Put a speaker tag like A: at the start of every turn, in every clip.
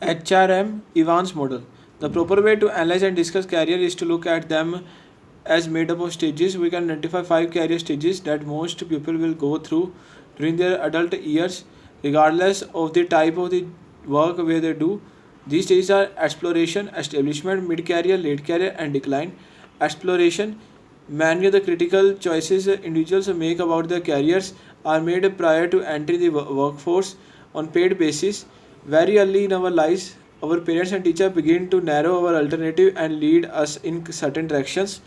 A: HRM Evans model. The proper way to analyze and discuss career is to look at them as made up of stages. We can identify 5 career stages that most people will go through during their adult years, regardless of the type of the work where they do. These stages are exploration, establishment, mid career, late career, and decline. Exploration. Many of the critical choices individuals make about their careers are made prior to entering the workforce on paid basis. Very early in our lives, our parents and teachers begin to narrow our alternative and lead us in certain directions.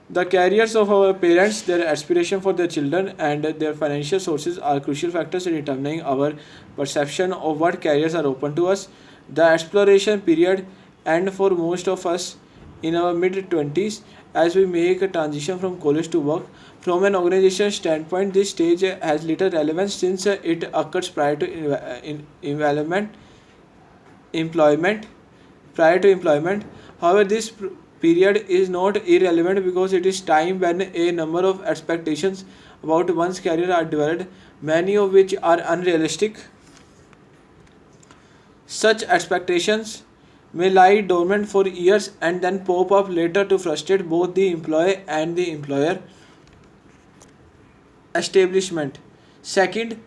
A: The careers of our parents, their aspiration for their children, and their financial sources are crucial factors in determining our perception of what careers are open to us. The exploration period, and for most of us in our mid 20s, as we make a transition from college to work. From an organization standpoint, this stage has little relevance since it occurs prior to environment employment prior to employment. However, this period is not irrelevant because it is time when a number of expectations about one's career are developed, many of which are unrealistic. Such expectations may lie dormant for years and then pop up later to frustrate both the employee and the employer. Establishment. Second,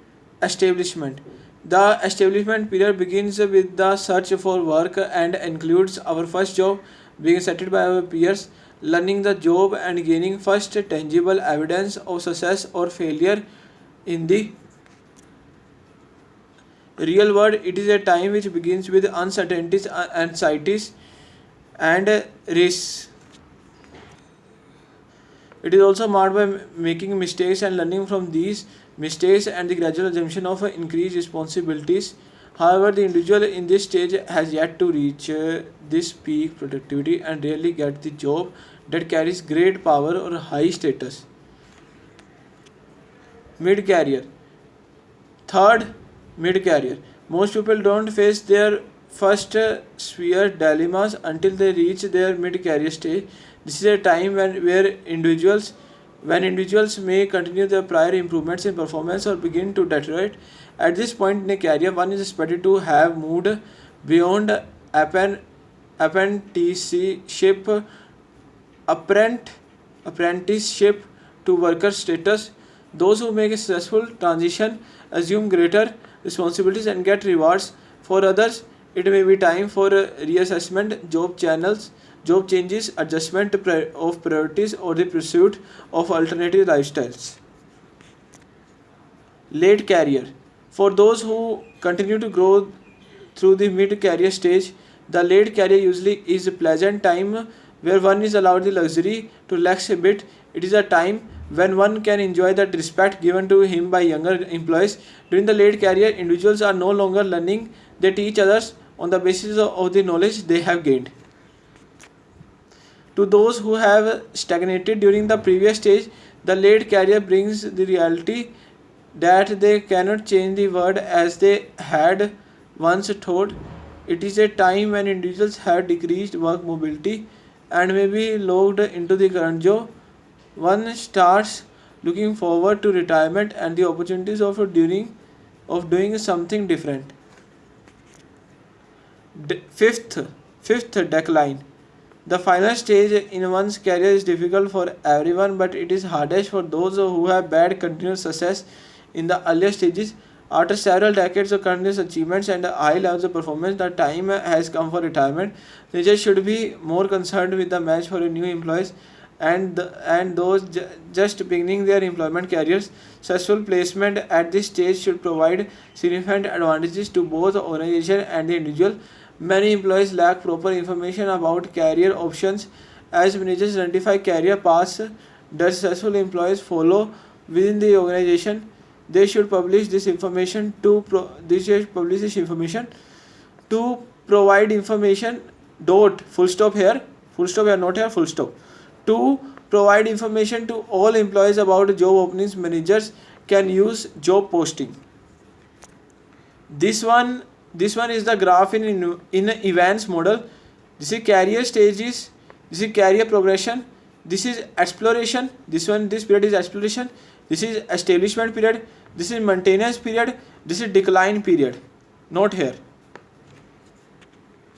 A: establishment. The establishment period begins with the search for work and includes our first job, being settled by our peers, learning the job, and gaining first tangible evidence of success or failure in the real world. It is a time which begins with uncertainties, anxieties, and risks. It is also marked by making mistakes and learning from these mistakes and the gradual assumption of increased responsibilities. However, the individual in this stage has yet to reach this peak productivity and rarely get the job that carries great power or high status. Mid career. Third, mid career. Most people don't face their first sphere dilemmas until they reach their mid career stage. This is a time when individuals may continue their prior improvements in performance or begin to deteriorate. At this point in a career, one is expected to have moved beyond apprenticeship apprent, apprenticeship to worker status. Those who make a successful transition assume greater responsibilities and get rewards. For others, it may be time for reassessment, job changes, adjustment of priorities, or the pursuit of alternative lifestyles. Late career. For those who continue to grow through the mid career stage, the late career usually is a pleasant time where one is allowed the luxury to relax a bit. It is a time when one can enjoy the respect given to him by younger employees. During the late career, individuals are no longer learning, they teach others on the basis of the knowledge they have gained. To those who have stagnated during the previous stage, the late career brings the reality that they cannot change the world as they had once thought. It is a time when individuals have decreased work mobility and may be locked into the current job. One starts looking forward to retirement and the opportunities of doing something different. Fifth decline. The final stage in one's career is difficult for everyone, but it is hardest for those who have bad continuous success in the earlier stages. After several decades of continuous achievements and high levels of performance, the time has come for retirement. Managers should be more concerned with the match for new employees and those just beginning their employment careers. Successful placement at this stage should provide significant advantages to both the organization and the individual. Many employees lack proper information about career options. As managers identify career paths that successful employees follow within the organization, they should publish this information to provide information. Dot full stop here, not here, full stop. To provide information to all employees about job openings, managers can use job posting. This one is the graph in Evans model. This is career stages, this is career progression, this is exploration, this period is exploration, this is establishment period, this is maintenance period, this is decline period. Note here,